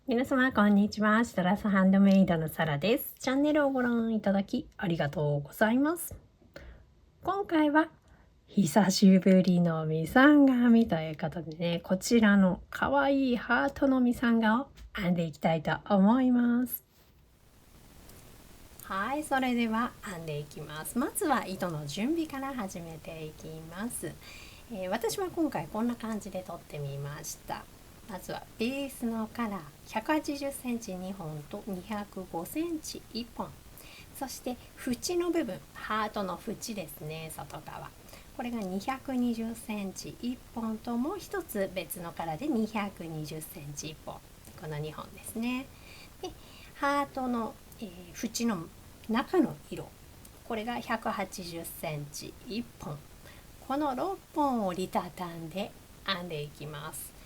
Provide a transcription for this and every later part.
皆様こんにちは。シトラスハンドメイドのサラです。チャンネルをご覧いただきありがとうございます。今回は久しぶりのミサンガ編みということでね、こちらのかわいいハートのミサンガを編んでいきたいと思います。はい、それでは編んでいきます。まずは糸の準備から始めていきます。私は今回こんな感じで撮ってみました。まずはベースのカラー180センチ2本と205センチ1本、そして縁の部分、ハートの縁ですね、外側、これが220センチ1本と、もう一つ別のカラーで220センチ1本、この2本ですね。でハートの、縁の中の色、これが180センチ1本、この6本を折りたたんで編んでいきます。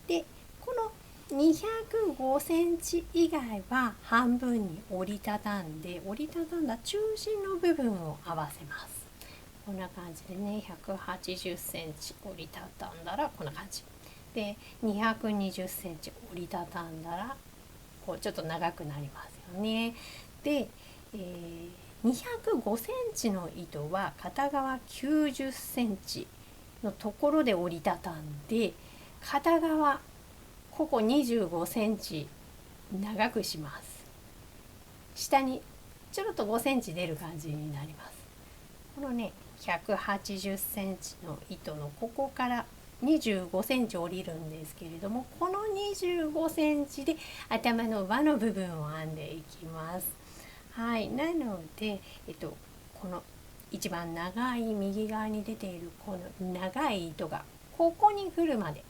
でこの205センチ以外は半分に折りたたんで、折りたたんだ中心の部分を合わせます。こんな感じでね、180センチ折りたたんだらこんな感じで、220センチ折りたたんだらこうちょっと長くなりますよね。で、205センチの糸は片側90センチのところで折りたたんで、片側ここ25センチ長くします。下にちょろっと5センチ出る感じになります。このね、180センチの糸のここから25センチ降りるんですけれども、この25センチで頭の輪の部分を編んでいきます。はい、なので、この一番長い右側に出ているこの長い糸がここに来るまで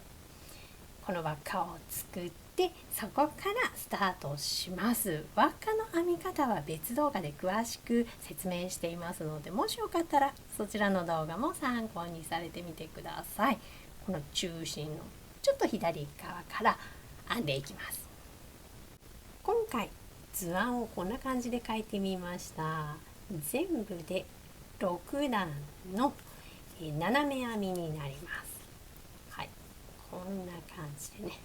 この輪っかを作って、そこからスタートします。輪っかの編み方は別動画で詳しく説明していますので、もしよかったらそちらの動画も参考にされてみてください。この中心のちょっと左側から編んでいきます。今回図案をこんな感じで描いてみました。全部で6段の斜め編みになります。はい、こんな感じでね、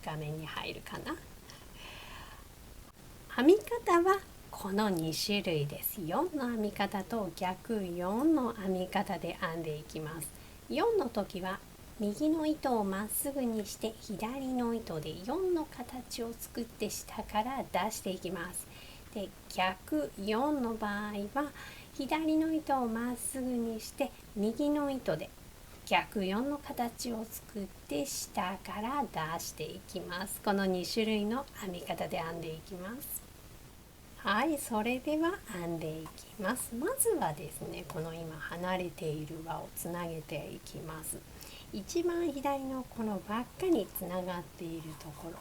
画面に入るかな。編み方はこの2種類です。4の編み方と逆4の編み方で編んでいきます。4の時は右の糸をまっすぐにして、左の糸で4の形を作って下から出していきます。で逆4の場合は左の糸をまっすぐにして右の糸で逆4の形を作って下から出していきます。この2種類の編み方で編んでいきます。はい、それでは編んでいきます。まずはですね、この今離れている輪をつなげていきます。一番左のこの輪っかにつながっているところ、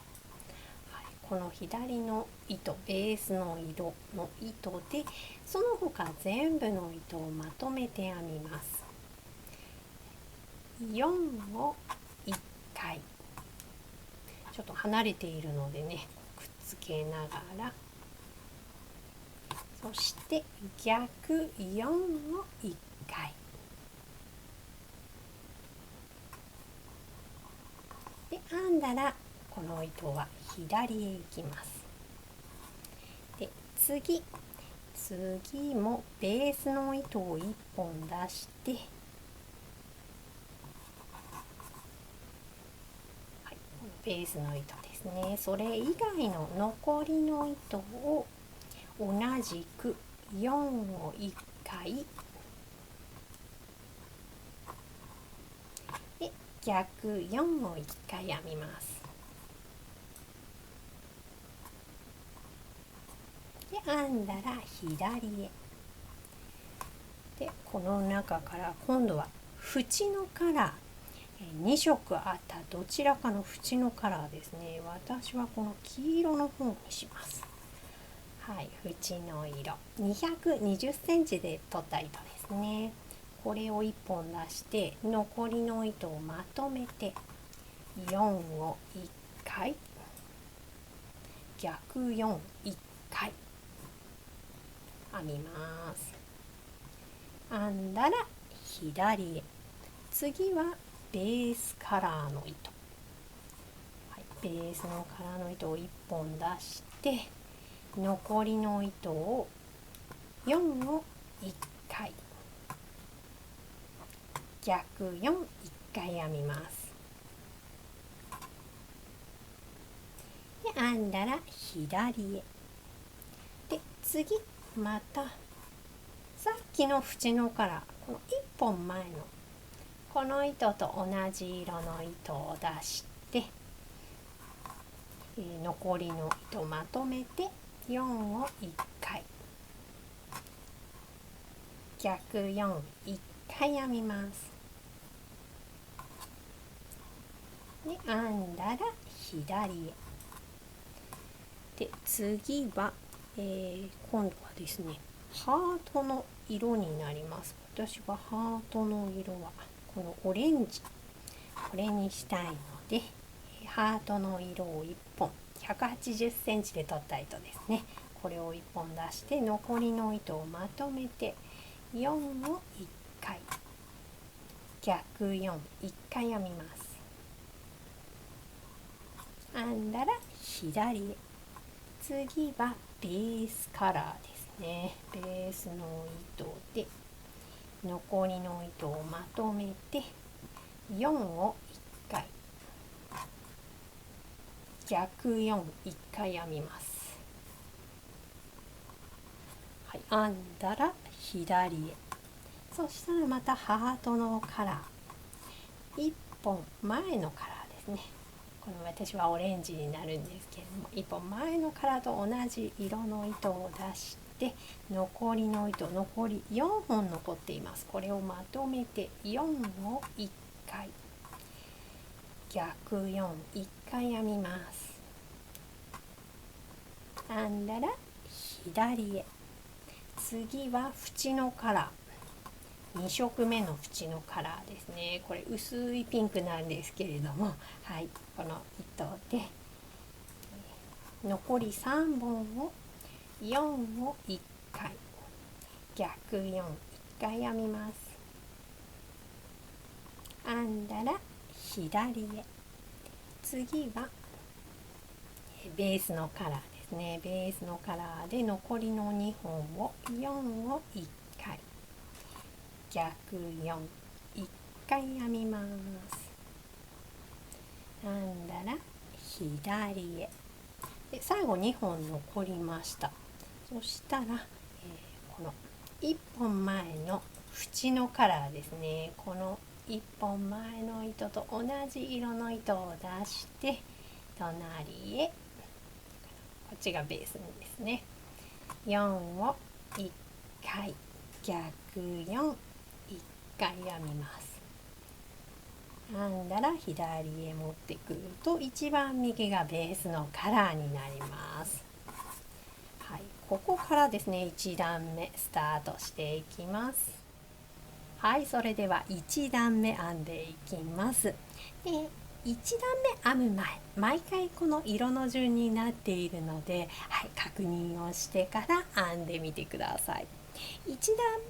はい、この左の糸、ベースの色の糸でその他全部の糸をまとめて編みます。4を1回、ちょっと離れているのでね、くっつけながら、そして逆4を1回で編んだら、この糸は左へ行きます。で次もベースの糸を1本出して、はい、このベースの糸ですね。それ以外の残りの糸を同じく4を1回で逆4を1回編みます。で編んだら左へ、でこの中から今度は縁のカラー、2色あったどちらかの縁のカラーですね。私はこの黄色の方にします。はい、縁の色220センチで取った糸ですね。これを1本出して残りの糸をまとめて4を1回逆4、1回編みます。編んだら左へ、次はベースカラーの糸、はい、ベースのカラーの糸を1本出して、残りの糸を4を1回、逆4、1回編みます。で編んだら左へ。で次またさっきの縁のカラー、この1本前のこの糸と同じ色の糸を出して、残りの糸まとめて4を1回、逆4、1回編みます。で編んだら左へ。で次は、今度はですねハートの色になります。私はハートの色はこのオレンジ、これにしたいので、ハートの色を1本、180センチで取った糸ですね。これを1本出して残りの糸をまとめて4を1回、逆4、1回編みます。編んだら左へ。次はベースカラーですね。ベースの糸で残りの糸をまとめて4を1回、逆4、1回編みます。はい、編んだら左へ。そしたらまたハートのカラー、1本前のカラーですね。この私はオレンジになるんですけれども、1本前のカラーと同じ色の糸を出して、残りの糸、残り4本残っています。これをまとめて4を1回、逆4、1回編みます。編んだら左へ。次は縁のカラー、2色目の縁のカラーですね。これ薄いピンクなんですけれども、はい、この糸で残り3本を4を1回、逆4、1回編みます。編んだら左へ。次はベースのカラーですね。ベースのカラーで残りの2本を4を1回、逆4、1回編みます。編んだら左へ。で最後2本残りました。そしたら、この1本前の縁のカラーですね。この1本前の糸と同じ色の糸を出して隣へ、こっちがベースですね。4を1回、逆4、1回編みます。編んだら左へ持ってくると一番右がベースのカラーになります。はい、ここからですね1段目スタートしていきます。はい、それでは1段目編んでいきます。で1段目編む前、毎回この色の順になっているので、はい、確認をしてから編んでみてください。1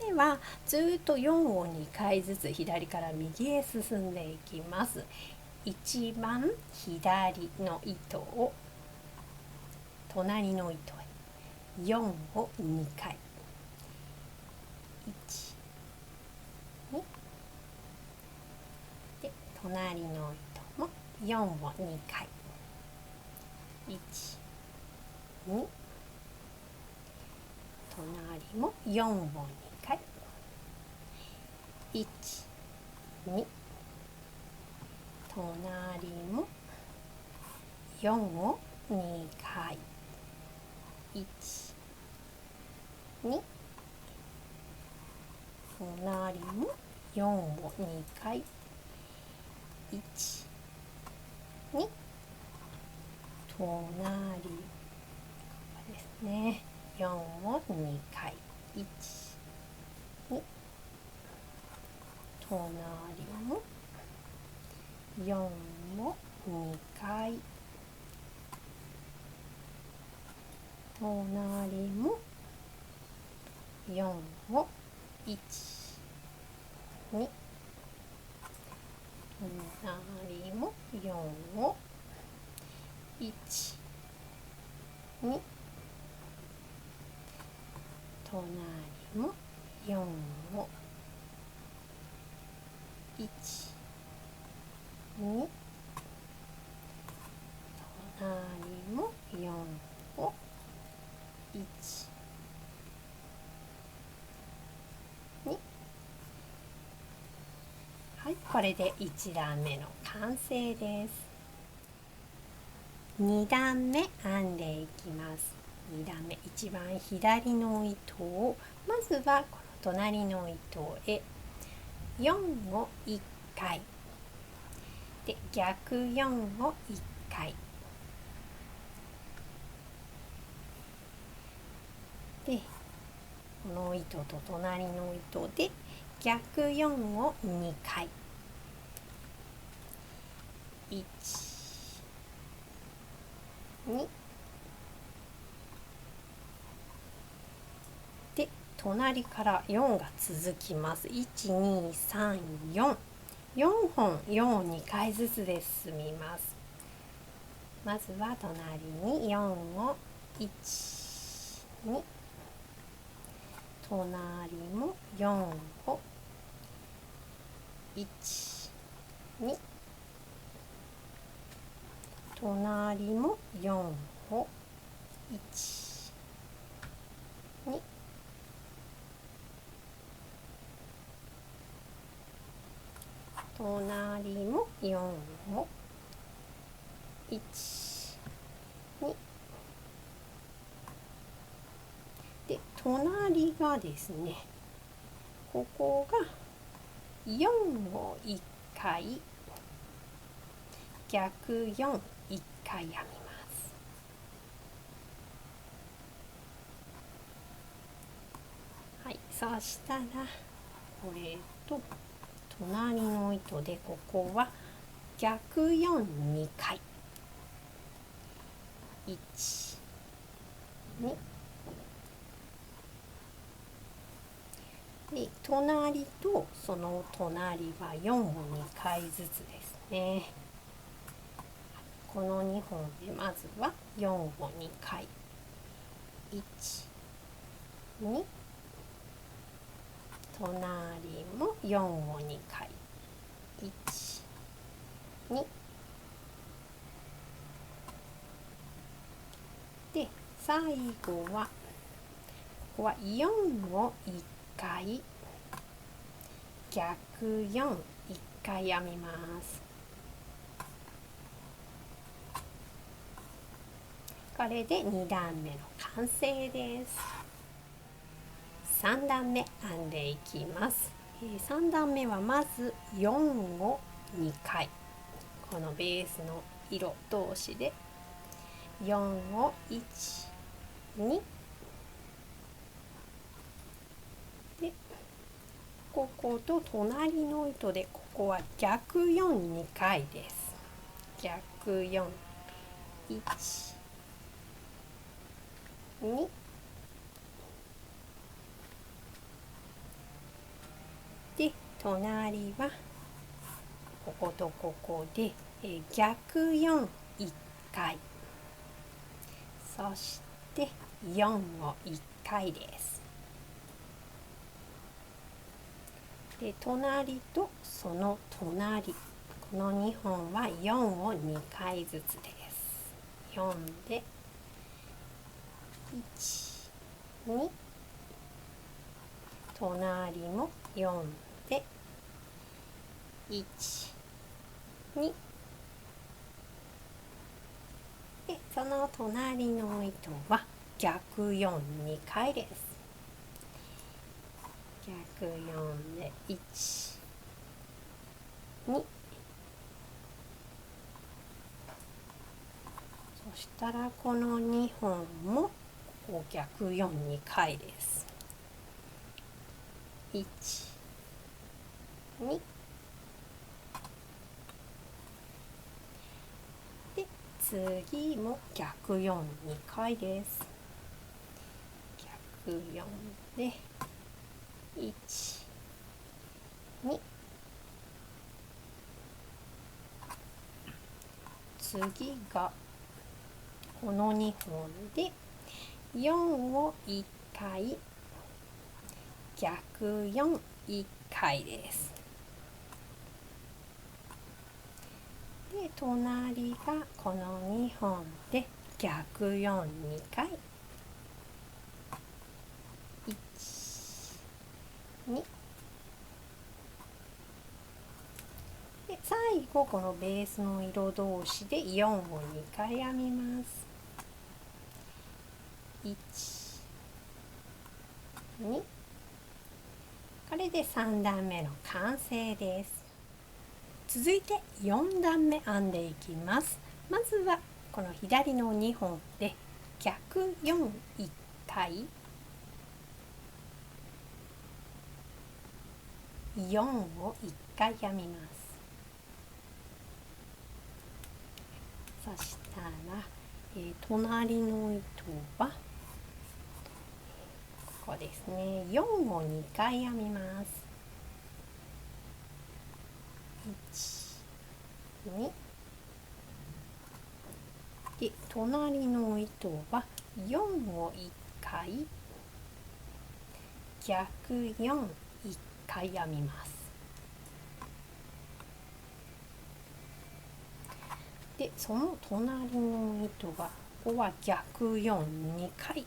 段目はずっと4を2回ずつ左から右へ進んでいきます。一番左の糸を隣の糸へ4を2回、1、2で隣の糸も4を2回、1、2、隣も4を2回、1、2、隣も4を2回、1、2、隣も4を2回、1、2、隣ですね、4を2回、1、2、隣も4を2回、隣も4を1、2、隣も4を1、2、隣も4を1、2、隣も4を1、2。はい、これで1段目の完成です。2段目編んでいきます。2段目、一番左の糸をまずはこの隣の糸へ4を1回で逆4を1回で、この糸と隣の糸で逆4を2回1、2で、隣から4が続きます。1、2、3、4。4本4を2回ずつで進みます。まずは隣に4を1、2、隣も4を1、2、隣も4を1、2、隣も4を1、2で、隣がですね、ここが4を1回逆4、1回編みます。はい、そしたらこれと隣の糸でここは逆4、2回1、2で、隣とその隣は4を2回ずつですね。この2本でまずは4を2回1、2隣も4を2回1、2で、最後はここは4を1回逆4、1回編みます。これで2段目の完成です。3段目編んでいきます。3段目はまず4を2回、このベースの色同士で4を1、2で、ここと隣の糸でここは逆4、2回です。逆4、1、2で、隣はこことここで逆4、1回、そして4を1回です。で、隣とその隣、この2本は4を2回ずつです。4で1、2隣も4で1、2で、その隣の糸は逆4、2回です。逆4で1、2そしたらこの2本もここ逆4、2回です。1、2で、次も逆4、2回です。逆4で1、2次がこの2本で4を1回、逆4、1回です。で、隣がこの2本で逆4、2回、1、2で、最後このベースの色同士で4を2回編みます。1、2、これで3段目の完成です。続いて4段目編んでいきます。まずはこの左の2本で逆4、1回、4を1回編みます。そしたら、隣の糸はここですね、4を2回編みます。1、2で、隣の糸は4を1回、逆4、1回編みます。で、その隣の糸がここは逆4、2回、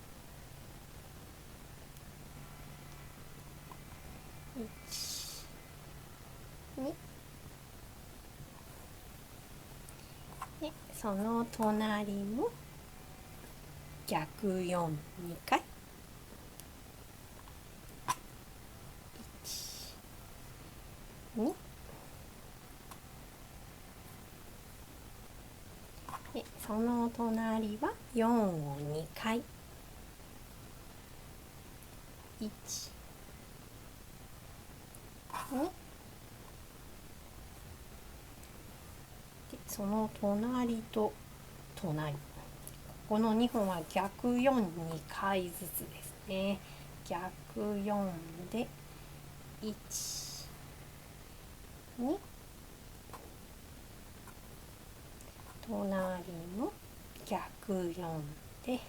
1、2で、その隣も逆4、2回、1、2で、その隣は4を2回、1、2で、その隣と隣、ここの2本は逆4、2回ずつですね。逆4で1、2、隣も逆4で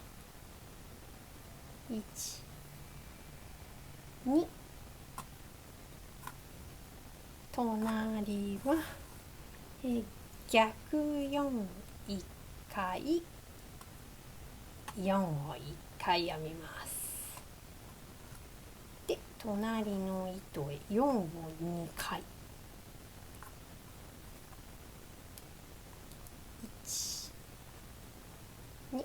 1、2、隣は逆4、1回、4を1回編みます。で、隣の糸へ4を2回、1、2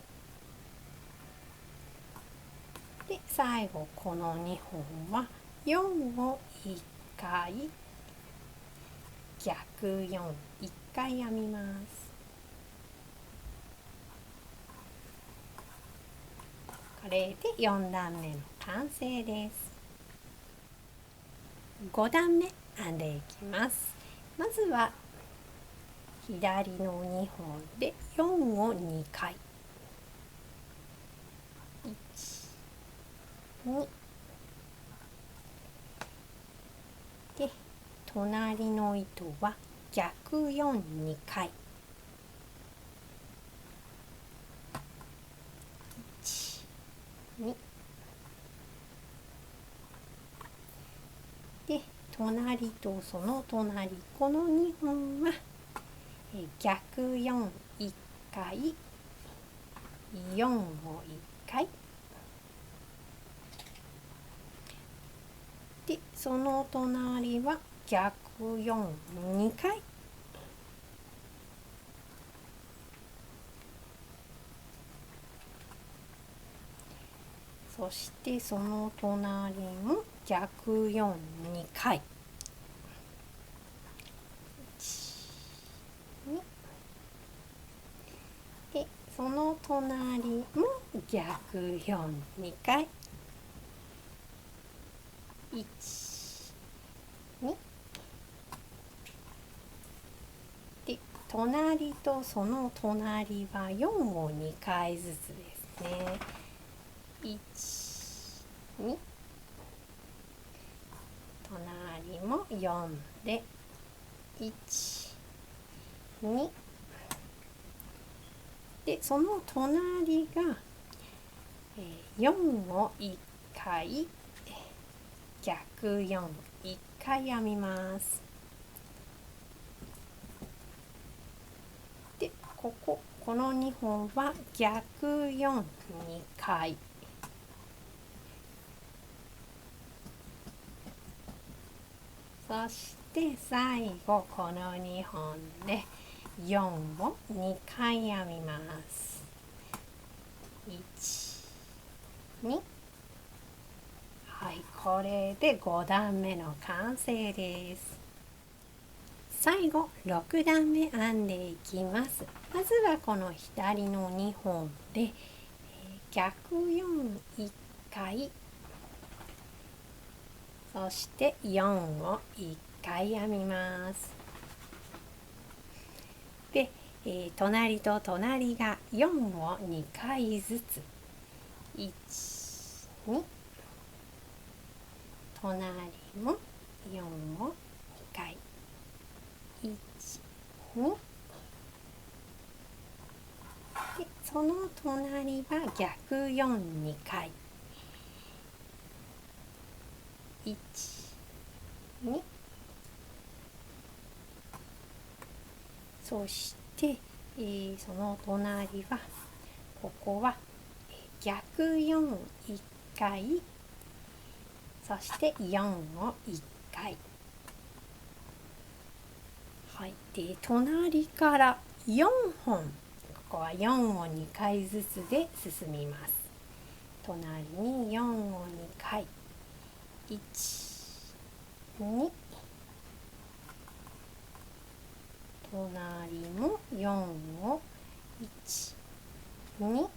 で、最後この2本は4を1回、逆4、1回編みます。これで4段目の完成です。5段目編んでいきます。まずは左の2本で4を2回、1、2で、隣の糸は逆4、2回、1、2で、隣とその隣、この2本は逆4、1回、4を1回で、その隣は逆4、2回そしてその隣も逆4、2回、1、2で、その隣も逆4、2回、1、2で、隣とその隣は4を2回ずつですね。1、2隣も4で1、2でその隣が、4を1回逆4、1回編みます。でこの2本は逆4、2回。そして最後この2本で4を2回編みます。1、2。はい、これで5段目の完成です。最後6段目編んでいきます。まずはこの左の2本で逆4、1回、そして4を1回編みます。で、隣と隣が4を2回ずつ、1、2、隣も4を2回、1、2でその隣は逆4、2回、1、2そして、その隣はここは逆4、1回、そして4を1回、はい、で隣から4本、ここは4を2回ずつで進みます。隣に4を2回、1、2、隣も4を1、2、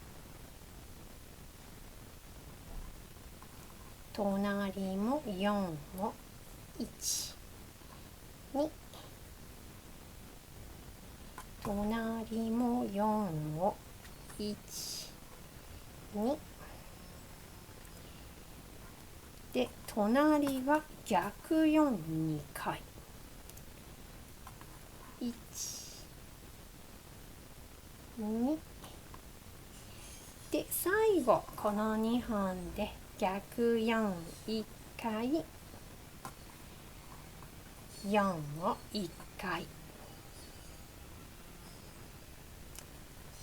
隣も4を1、2、隣も4を1、2で隣は逆4、2回、1、2で最後この2本で逆4、1回、4を1回、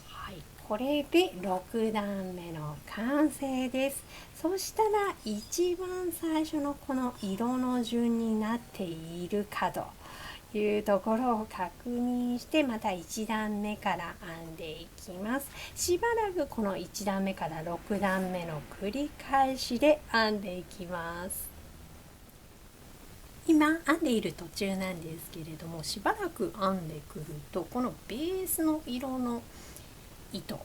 はい、これで6段目の完成です。そしたら一番最初のこの色の順になっているかというところを確認して、また1段目から編んでいきます。しばらくこの1段目から6段目の繰り返しで編んでいきます。今編んでいる途中なんですけれども、しばらく編んでくるとこのベースの色の糸、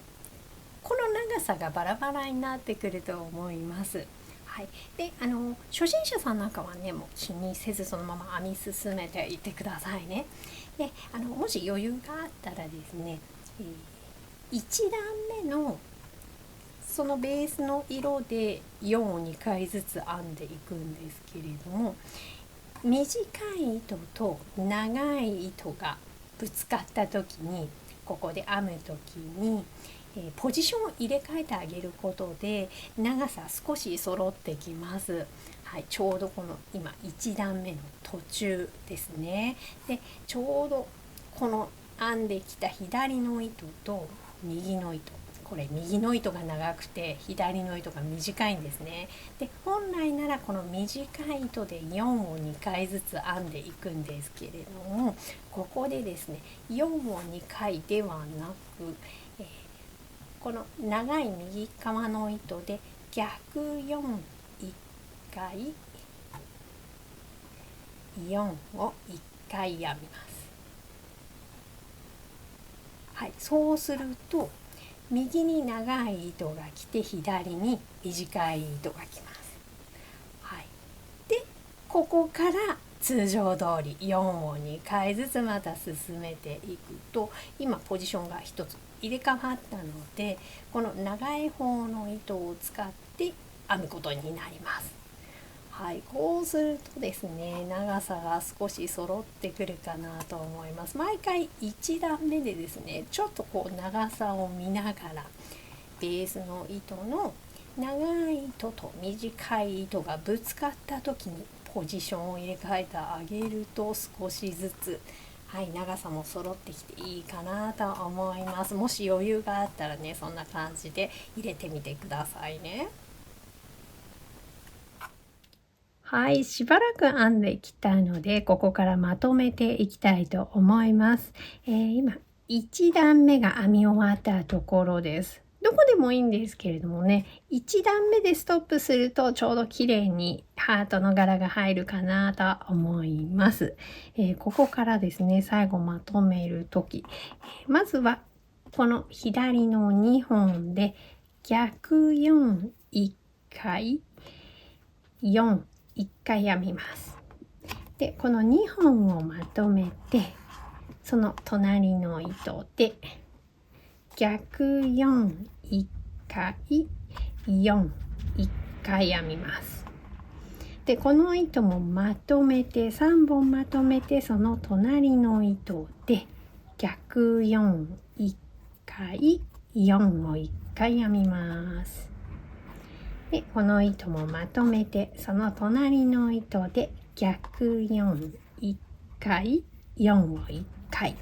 この長さがバラバラになってくると思います。はい、で初心者さんなんかはね、もう気にせずそのまま編み進めていってくださいね。でもし余裕があったらですね、1段目のそのベースの色で4を2回ずつ編んでいくんですけれども、短い糸と長い糸がぶつかった時に、ここで編む時にポジションを入れ替えてあげることで長さ少し揃ってきます。はい、ちょうどこの今1段目の途中ですね。でちょうどこの編んできた左の糸と右の糸、これ右の糸が長くて左の糸が短いんですね。で本来ならこの短い糸で4を2回ずつ編んでいくんですけれども、ここでですね4を2回ではなく、この長い右側の糸で逆4、1回、4を1回編みます。はい、そうすると右に長い糸が来て左に短い糸が来ます。はい、でここから通常通り4を2回ずつまた進めていくと、今ポジションが1つ入れ替わったので、この長い方の糸を使って編むことになります。はい、こうするとですね、長さが少し揃ってくるかなと思います。毎回1段目でですね、ちょっとこう長さを見ながら、ベースの糸の長い糸と短い糸がぶつかった時にポジションを入れ替えてあげると、少しずつ、はい、長さも揃ってきていいかなと思います。もし余裕があったらね、そんな感じで入れてみてくださいね。はい、しばらく編んできたので、ここからまとめていきたいと思います。今、1段目が編み終わったところです。どこでもいいんですけれどもね、1段目でストップするとちょうど綺麗にハートの柄が入るかなと思います。ここからですね、最後まとめるとき、まずはこの左の2本で逆4、1回、4、1回編みます。で、この2本をまとめて、その隣の糸で逆4、1回、4、1回編みます。で、この糸もまとめて、3本まとめて、その隣の糸で逆4、1回、4を1回編みます。で、この糸もまとめて、その隣の糸で逆4、1回、4を1回。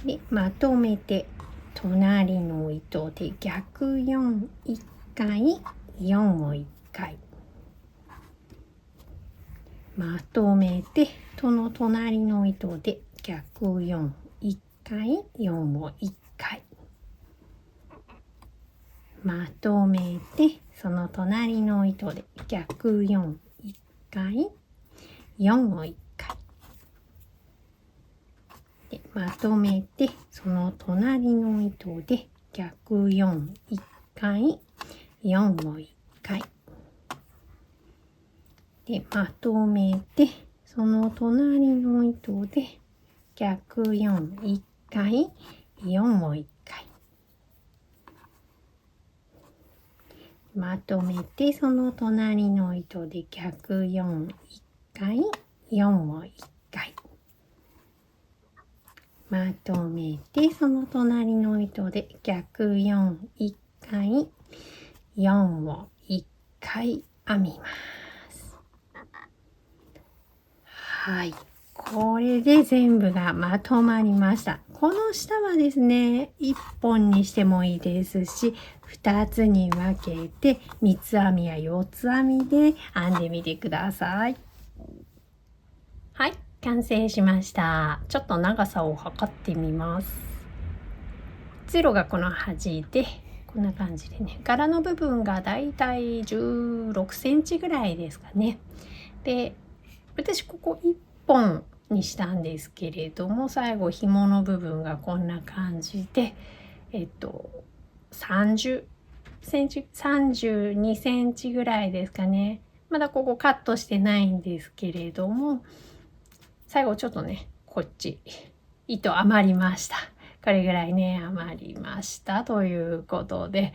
で、まとめて、隣の糸で逆4、1回、4を1回。まとめて、その隣の糸で逆4、1回、4を1回。まとめて、その隣の糸で逆4、1回、4を1回。で、まとめて、その隣の糸で逆4、1回、4を1回。で、まとめて、その隣の糸で逆4、1回、4を1回。まとめて、その隣の糸で逆4、1回、4を1回。まとめて、その隣の糸で逆4、1回、4を1回編みます。はい。これで全部がまとまりました。この下はですね、1本にしてもいいですし、2つに分けて3つ編みや4つ編みで編んでみてください。はい、完成しました。ちょっと長さを測ってみます。ゼロがこの端で、こんな感じでね、柄の部分がだいたい16センチぐらいですかね。で、私ここ1本にしたんですけれども、最後紐の部分がこんな感じで、30センチ、32センチぐらいですかね。まだここカットしてないんですけれども、最後ちょっとね、こっち糸余りました。これぐらいね、余りましたということで、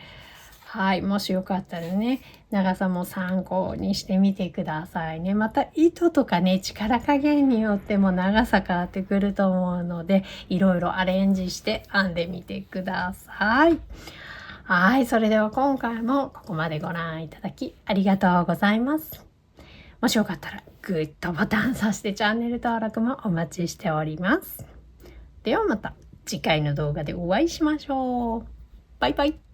はい、もしよかったらね、長さも参考にしてみてくださいね。また糸とかね、力加減によっても長さ変わってくると思うので、いろいろアレンジして編んでみてください。はい、それでは今回もここまでご覧いただきありがとうございます。もしよかったらグッドボタン、そしてチャンネル登録もお待ちしております。ではまた次回の動画でお会いしましょう。バイバイ。